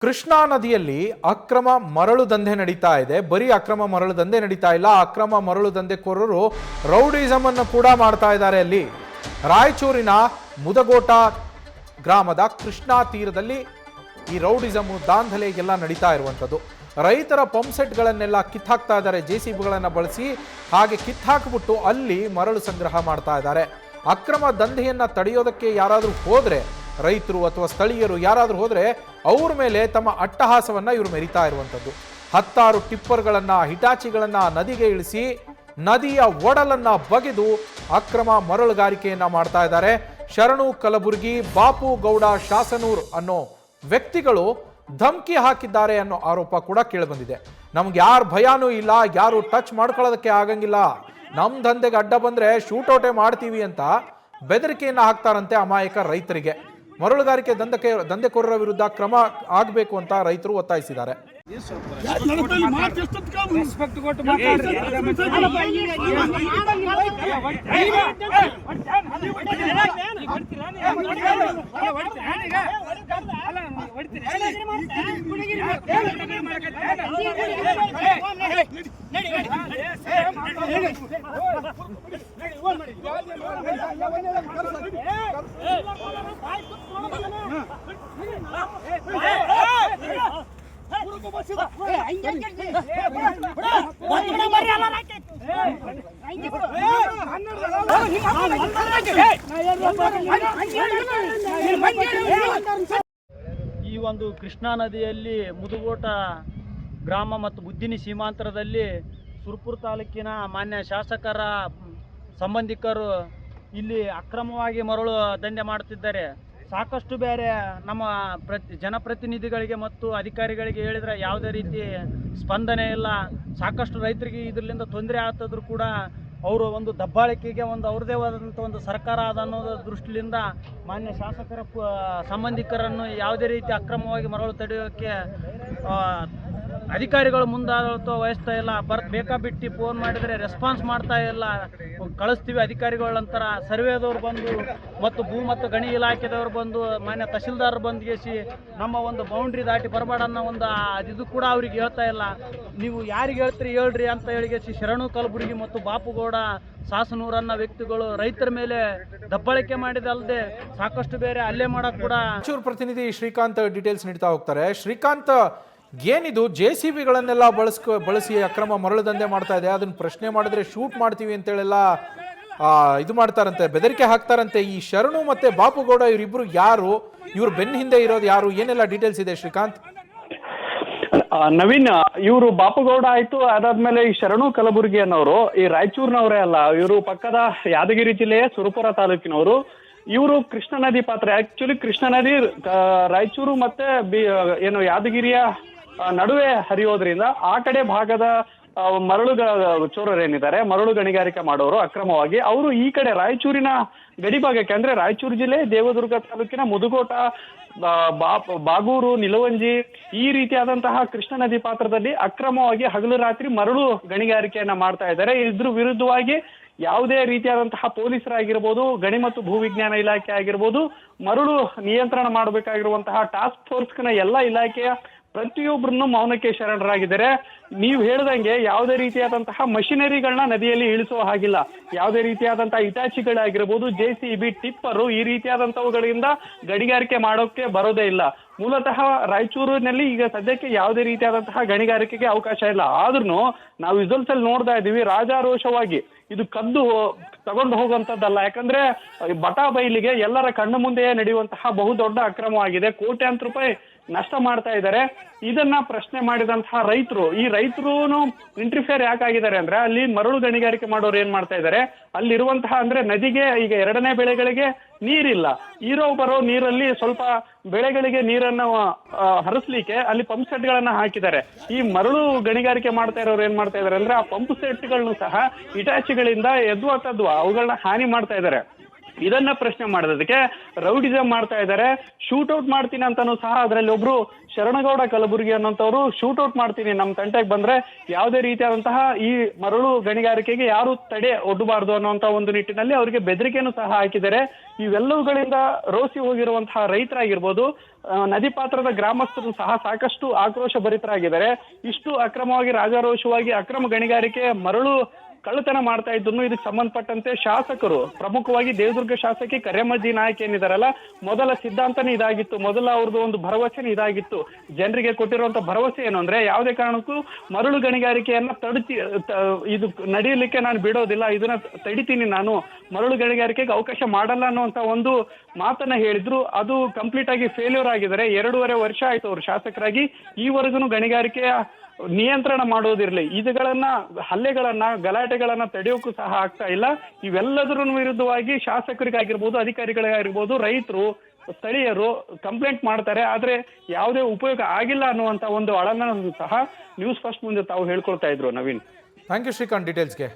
ಕೃಷ್ಣಾ ನದಿಯಲ್ಲಿ ಅಕ್ರಮ ಮರಳು ದಂಧೆ ನಡೀತಾ ಇದೆ. ಬರೀ ಅಕ್ರಮ ಮರಳು ದಂಧೆ ನಡೀತಾ ಇಲ್ಲ, ಅಕ್ರಮ ಮರಳು ದಂಧೆಕೋರರು ರೌಡಿಸಮ್ ಅನ್ನು ಕೂಡ ಮಾಡ್ತಾ ಇದ್ದಾರೆ. ಅಲ್ಲಿ ರಾಯಚೂರಿನ ಮುದಗೋಟ ಗ್ರಾಮದ ಕೃಷ್ಣಾ ತೀರದಲ್ಲಿ ಈ ರೌಡಿಸಮ್ ದಾಂಧಲೆ ಎಲ್ಲ ನಡೀತಾ ಇರುವಂಥದ್ದು. ರೈತರ ಪಂಪ್ ಸೆಟ್ಗಳನ್ನೆಲ್ಲ ಕಿತ್ತಾಕ್ತಾ ಇದ್ದಾರೆ, ಜೆಸಿಬಿಗಳನ್ನು ಬಳಸಿ. ಹಾಗೆ ಕಿತ್ತಾಕ್ಬಿಟ್ಟು ಅಲ್ಲಿ ಮರಳು ಸಂಗ್ರಹ ಮಾಡ್ತಾ ಇದ್ದಾರೆ. ಅಕ್ರಮ ದಂಧೆಯನ್ನ ತಡೆಯೋದಕ್ಕೆ ಯಾರಾದರೂ ಹೋದ್ರೆ, ರೈತರು ಅಥವಾ ಸ್ಥಳೀಯರು ಯಾರಾದರೂ ಹೋದ್ರೆ ಅವ್ರ ಮೇಲೆ ತಮ್ಮ ಅಟ್ಟಹಾಸವನ್ನ ಇವರು ಮೆರಿತಾ ಇರುವಂಥದ್ದು. 10 ಟಿಪ್ಪರ್ಗಳನ್ನ, ಹಿಟಾಚಿಗಳನ್ನ ನದಿಗೆ ಇಳಿಸಿ ನದಿಯ ಒಡಲನ್ನ ಬಗೆದು ಅಕ್ರಮ ಮರಳುಗಾರಿಕೆಯನ್ನ ಮಾಡ್ತಾ ಇದ್ದಾರೆ. ಶರಣು ಕಲಬುರ್ಗಿ, ಬಾಪು ಗೌಡ ಶಾಸನೂರ್ ಅನ್ನೋ ವ್ಯಕ್ತಿಗಳು ಧಮಕಿ ಹಾಕಿದ್ದಾರೆ ಅನ್ನೋ ಆರೋಪ ಕೂಡ ಕೇಳಿಬಂದಿದೆ. ನಮ್ಗೆ ಯಾರ ಭಯಾನೂ ಇಲ್ಲ, ಯಾರು ಟಚ್ ಮಾಡ್ಕೊಳ್ಳೋದಕ್ಕೆ ಆಗಂಗಿಲ್ಲ, ನಮ್ ದಂಧೆಗೆ ಅಡ್ಡ ಬಂದ್ರೆ ಶೂಟೌಟೇ ಮಾಡ್ತೀವಿ ಅಂತ ಬೆದರಿಕೆಯನ್ನ ಹಾಕ್ತಾರಂತೆ ಅಮಾಯಕ ರೈತರಿಗೆ. ಮರಳುಗಾರಿಕೆ ದಂಧೆಕೋರರ ವಿರುದ್ಧ ಕ್ರಮ ಆಗಬೇಕು ಅಂತ ರೈತರು ಒತ್ತಾಯಿಸಿದ್ದಾರೆ. ಈ ಒಂದು ಕೃಷ್ಣಾ ನದಿಯಲ್ಲಿ ಮುದಗೋಟ ಗ್ರಾಮ ಮತ್ತು ಬುದ್ದಿನಿ ಸೀಮಾಂತರದಲ್ಲಿ ಸುರಪುರ ತಾಲೂಕಿನ ಮಾನ್ಯ ಶಾಸಕರ ಸಂಬಂಧಿಕರು ಇಲ್ಲಿ ಅಕ್ರಮವಾಗಿ ಮರಳು ದಂಧೆ ಮಾಡುತ್ತಿದ್ದಾರೆ. ಸಾಕಷ್ಟು ಬೇರೆ ನಮ್ಮ ಜನಪ್ರತಿನಿಧಿಗಳಿಗೆ ಮತ್ತು ಅಧಿಕಾರಿಗಳಿಗೆ ಹೇಳಿದರೆ ಯಾವುದೇ ರೀತಿ ಸ್ಪಂದನೆ ಇಲ್ಲ. ಸಾಕಷ್ಟು ರೈತರಿಗೆ ಇದರಿಂದ ತೊಂದರೆ ಆಗ್ತಿದ್ರು ಕೂಡ ಅವರು ಒಂದು ದಬ್ಬಾಳಿಕೆಗೆ ಅವ್ರದೇ ಆದಂಥ ಒಂದು ಸರ್ಕಾರ ಅದ ಅನ್ನೋದು ದೃಷ್ಟಿಯಿಂದ ಮಾನ್ಯ ಶಾಸಕರ ಸಂಬಂಧಿಕರನ್ನು ಯಾವುದೇ ರೀತಿ ಅಕ್ರಮವಾಗಿ ಮರಳು ತಡೆಯೋಕ್ಕೆ ಅಧಿಕಾರಿಗಳು ಮುಂದಾಳತ್ವ ವಹಿಸ್ತಾ ಇಲ್ಲ. ಬೇಕಾಬಿಟ್ಟು ಫೋನ್ ಮಾಡಿದರೆ ರೆಸ್ಪಾನ್ಸ್ ಮಾಡ್ತಾ ಇಲ್ಲ. ಕಳಿಸ್ತೀವಿ ಅಧಿಕಾರಿಗಳಂತರ ಸರ್ವೇದವ್ರು ಬಂದು ಮತ್ತು ಭೂ ಮತ್ತು ಗಣಿ ಇಲಾಖೆದವ್ರು ಬಂದು ಮಾನ್ಯ ತಹಶೀಲ್ದಾರ್ ಬಂದ್ಗೇಸಿ ನಮ್ಮ ಒಂದು ಬೌಂಡ್ರಿ ದಾಟಿ ಬರಬೇಡ ಅನ್ನೋ ಒಂದು ಇದು ಕೂಡ ಅವ್ರಿಗೆ ಹೇಳ್ತಾ ಇಲ್ಲ. ನೀವು ಯಾರಿಗೆ ಹೇಳ್ತೀರಿ ಹೇಳ್ರಿ ಅಂತ ಹೇಳಿಗೇಸಿ ಶರಣು ಕಲಬುರ್ಗಿ ಮತ್ತು ಬಾಪುಗೌಡ ಶಾಸನೂರನ್ನ ವ್ಯಕ್ತಿಗಳು ರೈತರ ಮೇಲೆ ದಬ್ಬಾಳಿಕೆ ಮಾಡಿದಲ್ಲದೆ ಸಾಕಷ್ಟು ಬೇರೆ ಹಲ್ಲೆ ಮಾಡಕ್ ಕೂಡ. ರಾಯಚೂರು ಪ್ರತಿನಿಧಿ ಶ್ರೀಕಾಂತ್ ಡೀಟೇಲ್ಸ್ ನೀಡ್ತಾ ಹೋಗ್ತಾರೆ. ಶ್ರೀಕಾಂತ್, ಏನಿದು ಜೆಸಿಬಿಗಳನ್ನೆಲ್ಲ ಬಳಸಿ ಅಕ್ರಮ ಮರಳು ದಂಧೆ ಮಾಡ್ತಾ ಇದೆ, ಅದನ್ನ ಪ್ರಶ್ನೆ ಮಾಡಿದ್ರೆ ಶೂಟ್ ಮಾಡ್ತೀವಿ ಅಂತೇಳೆಲ್ಲ ಇದು ಮಾಡ್ತಾರಂತೆ, ಬೆದರಿಕೆ ಹಾಕ್ತಾರಂತೆ. ಈ ಶರಣು ಮತ್ತೆ ಬಾಪುಗೌಡ ಇವರಿಬ್ರು ಯಾರು, ಇವ್ರು ಬೆನ್ನ ಹಿಂದೆ ಇರೋದು ಯಾರು, ಏನೆಲ್ಲ ಡೀಟೇಲ್ಸ್ ಇದೆ ಶ್ರೀಕಾಂತ್? ನವೀನ್, ಇವರು ಬಾಪುಗೌಡ ಆಯ್ತು, ಅದಾದ್ಮೇಲೆ ಈ ಶರಣು ಕಲಬುರ್ಗಿ ಅನ್ನೋರು ಈ ರಾಯಚೂರಿನವರೇ ಅಲ್ಲ, ಇವರು ಪಕ್ಕದ ಯಾದಗಿರಿ ಜಿಲ್ಲೆಯ ಸುರಪುರ ತಾಲೂಕಿನವರು. ಇವರು ಕೃಷ್ಣಾ ನದಿ ಪಾತ್ರ. ಆಕ್ಚುಲಿ ಕೃಷ್ಣಾ ನದಿ ರಾಯಚೂರು ಮತ್ತೆ ಯಾದಗಿರಿಯ ನಡುವೆ ಹರಿಯೋದ್ರಿಂದ ಆ ಕಡೆ ಭಾಗದ ಮರಳು ಚೋರರೇನಿದ್ದಾರೆ, ಮರಳು ಗಣಿಗಾರಿಕೆ ಮಾಡೋರು ಅಕ್ರಮವಾಗಿ, ಅವರು ಈ ಕಡೆ ರಾಯಚೂರಿನ ಗಡಿ ಭಾಗಕ್ಕೆ ಅಂದ್ರೆ ರಾಯಚೂರು ಜಿಲ್ಲೆ ದೇವದುರ್ಗ ತಾಲೂಕಿನ ಮುದಗೋಟ, ಬಾಗೂರು, ನಿಲವಂಜಿ ಈ ರೀತಿಯಾದಂತಹ ಕೃಷ್ಣಾ ನದಿ ಪಾತ್ರದಲ್ಲಿ ಅಕ್ರಮವಾಗಿ ಹಗಲು ರಾತ್ರಿ ಮರಳು ಗಣಿಗಾರಿಕೆಯನ್ನ ಮಾಡ್ತಾ ಇದ್ದಾರೆ. ಇದ್ರ ವಿರುದ್ಧವಾಗಿ ಯಾವುದೇ ರೀತಿಯಾದಂತಹ ಪೊಲೀಸರಾಗಿರ್ಬೋದು, ಗಣಿ ಮತ್ತು ಭೂವಿಜ್ಞಾನ ಇಲಾಖೆ ಆಗಿರ್ಬೋದು, ಮರಳು ನಿಯಂತ್ರಣ ಮಾಡಬೇಕಾಗಿರುವಂತಹ ಟಾಸ್ಕ್ ಫೋರ್ಸ್ನ ಎಲ್ಲ ಇಲಾಖೆಯ ಪ್ರತಿಯೊಬ್ಬರನ್ನು ಮೌನಕ್ಕೆ ಶರಣರಾಗಿದ್ದಾರೆ. ನೀವು ಹೇಳ್ದಂಗೆ ಯಾವುದೇ ರೀತಿಯಾದಂತಹ ಮಷಿನರಿಗಳನ್ನ ನದಿಯಲ್ಲಿ ಇಳಿಸುವ ಹಾಗಿಲ್ಲ. ಯಾವುದೇ ರೀತಿಯಾದಂತಹ ಇಟಾಚಿಗಳಾಗಿರ್ಬೋದು, ಜೆಸಿಬಿ, ಟಿಪ್ಪರು ಈ ರೀತಿಯಾದಂತವುಗಳಿಂದ ಗಣಿಗಾರಿಕೆ ಮಾಡೋಕೆ ಬರೋದೇ ಇಲ್ಲ. ಮೂಲತಃ ರಾಯಚೂರಿನಲ್ಲಿ ಈಗ ಸದ್ಯಕ್ಕೆ ಯಾವುದೇ ರೀತಿಯಾದಂತಹ ಗಣಿಗಾರಿಕೆಗೆ ಅವಕಾಶ ಇಲ್ಲ. ಆದ್ರೂ ನಾವು ವಿಜುವಲ್ಸ್ ಅಲ್ಲಿ ನೋಡ್ತಾ ಇದ್ದೀವಿ, ರಾಜಾರೋಷವಾಗಿ ಇದು ಕದ್ದು ತಗೊಂಡು ಹೋಗುವಂತದ್ದಲ್ಲ. ಯಾಕಂದ್ರೆ ಬಟಾ ಬೈಲಿಗೆ ಎಲ್ಲರ ಕಣ್ಣು ಮುಂದೆಯೇ ನಡೆಯುವಂತಹ ಬಹುದೊಡ್ಡ ಅಕ್ರಮವಾಗಿದೆ. ಕೋಟ್ಯಾಂತರ ರೂಪಾಯಿ ನಷ್ಟ ಮಾಡ್ತಾ ಇದ್ದಾರೆ. ಇದನ್ನ ಪ್ರಶ್ನೆ ಮಾಡಿದಂತಹ ರೈತರು, ಈ ರೈತರು ಇಂಟರ್ಫಿಯರ್ ಯಾಕಾಗಿದ್ದಾರೆ ಅಂದ್ರೆ, ಅಲ್ಲಿ ಮರಳು ಗಣಿಗಾರಿಕೆ ಮಾಡೋರು ಏನ್ ಮಾಡ್ತಾ ಇದ್ದಾರೆ, ಅಲ್ಲಿರುವಂತಹ ಅಂದ್ರೆ ನದಿಗೆ ಈಗ 2ನೇ ಬೆಳೆಗಳಿಗೆ ನೀರಿಲ್ಲ. ಬರೋ ನೀರಲ್ಲಿ ಸ್ವಲ್ಪ ಬೆಳೆಗಳಿಗೆ ನೀರನ್ನು ಹರಿಸ್ಲಿಕ್ಕೆ ಅಲ್ಲಿ ಪಂಪ್ ಸೆಟ್ ಗಳನ್ನ ಹಾಕಿದ್ದಾರೆ. ಈ ಮರಳು ಗಣಿಗಾರಿಕೆ ಮಾಡ್ತಾ ಇರೋರು ಏನ್ ಮಾಡ್ತಾ ಇದಾರೆ ಅಂದ್ರೆ, ಆ ಪಂಪ್ ಸೆಟ್ ಗಳನ್ನು ಸಹ ಇಟಾಚಿಗಳಿಂದ ಎದ್ವಾ ತದ್ವಾ ಅವುಗಳನ್ನ ಹಾನಿ ಮಾಡ್ತಾ ಇದ್ದಾರೆ. ಇದನ್ನ ಪ್ರಶ್ನೆ ಮಾಡೋದಕ್ಕೆ ರೌಡಿಸಮ್ ಮಾಡ್ತಾ ಇದ್ದಾರೆ. ಶೂಟೌಟ್ ಮಾಡ್ತೀನಿ ಅಂತಾನು ಸಹ ಅದರಲ್ಲಿ ಒಬ್ರು ಶರಣಗೌಡ ಕಲಬುರ್ಗಿ ಅನ್ನೋಂಥವ್ರು ಶೂಟೌಟ್ ಮಾಡ್ತೀನಿ ನಮ್ಮ ತಂಟೆಗೆ ಬಂದ್ರೆ ಯಾವುದೇ ರೀತಿಯಾದಂತಹ ಈ ಮರಳು ಗಣಿಗಾರಿಕೆಗೆ ಯಾರು ತಡೆ ಒಡ್ಡಬಾರ್ದು ಅನ್ನುವಂತ ಒಂದು ನಿಟ್ಟಿನಲ್ಲಿ ಅವರಿಗೆ ಬೆದರಿಕೆಯನ್ನು ಸಹ ಹಾಕಿದ್ದಾರೆ. ಇವೆಲ್ಲವುಗಳಿಂದ ರೋಸಿ ಹೋಗಿರುವಂತಹ ರೈತರಾಗಿರ್ಬೋದು, ನದಿ ಪಾತ್ರದ ಗ್ರಾಮಸ್ಥರು ಸಹ ಸಾಕಷ್ಟು ಆಕ್ರೋಶ ಭರಿತರಾಗಿದ್ದಾರೆ. ಇಷ್ಟು ಅಕ್ರಮವಾಗಿ ರಾಜಾರೋಷವಾಗಿ ಅಕ್ರಮ ಗಣಿಗಾರಿಕೆ ಮರಳು ಕಳ್ಳತನ ಮಾಡ್ತಾ ಇದ್ರು. ಇದಕ್ಕೆ ಸಂಬಂಧಪಟ್ಟಂತೆ ಶಾಸಕರು, ಪ್ರಮುಖವಾಗಿ ದೇವದುರ್ಗ ಶಾಸಕಿ ಕರೆಮಜ್ಜಿ ನಾಯಕ್ ಏನಿದಾರಲ್ಲ, ಮೊದಲ ಸಿದ್ಧಾಂತನೇ ಇದಾಗಿತ್ತು, ಮೊದಲ ಅವ್ರದ್ದು ಒಂದು ಭರವಸೆನೇ ಇದಾಗಿತ್ತು. ಜನರಿಗೆ ಕೊಟ್ಟಿರುವಂತ ಭರವಸೆ ಏನು ಅಂದ್ರೆ ಯಾವುದೇ ಕಾರಣಕ್ಕೂ ಮರಳು ಗಣಿಗಾರಿಕೆಯನ್ನ ಇದು ನಡೆಯಲಿಕ್ಕೆ ನಾನು ಬಿಡೋದಿಲ್ಲ, ಇದನ್ನ ತಡಿತೀನಿ, ನಾನು ಮರಳು ಗಣಿಗಾರಿಕೆಗೆ ಅವಕಾಶ ಮಾಡಲ್ಲ ಅನ್ನುವಂತ ಒಂದು ಮಾತನ್ನ ಹೇಳಿದ್ರು. ಅದು ಕಂಪ್ಲೀಟ್ ಆಗಿ ಫೇಲ್ಯೂರ್ ಆಗಿದ್ದಾರೆ. 2.5 ವರ್ಷ ಆಯ್ತು ಅವರು ಶಾಸಕರಾಗಿ, ಈವರೆಗೂ ಗಣಿಗಾರಿಕೆಯ ನಿಯಂತ್ರಣ ಮಾಡೋದಿರ್ಲಿ, ಇದುಗಳನ್ನ ಹಲ್ಲೆಗಳನ್ನ ಗಲಾಟೆಗಳನ್ನ ತಡೆಯೋಕ್ಕೂ ಸಹ ಆಗ್ತಾ ಇಲ್ಲ. ಇವೆಲ್ಲದರ ವಿರುದ್ಧವಾಗಿ ಶಾಸಕರಿಗಾಗಿರ್ಬೋದು, ಅಧಿಕಾರಿಗಳಿಗಾಗಿರ್ಬೋದು, ರೈತರು, ಸ್ಥಳೀಯರು ಕಂಪ್ಲೇಂಟ್ ಮಾಡ್ತಾರೆ. ಆದ್ರೆ ಯಾವುದೇ ಉಪಯೋಗ ಆಗಿಲ್ಲ ಅನ್ನುವಂತ ಒಂದು ಅಳನ ಸಹ ನ್ಯೂಸ್ ಫಸ್ಟ್ ಮುಂದೆ ತಾವು ಹೇಳ್ಕೊಳ್ತಾ ಇದ್ರು. Naveen, thank you Srikanth ಡೀಟೇಲ್ಸ್ಗೆ.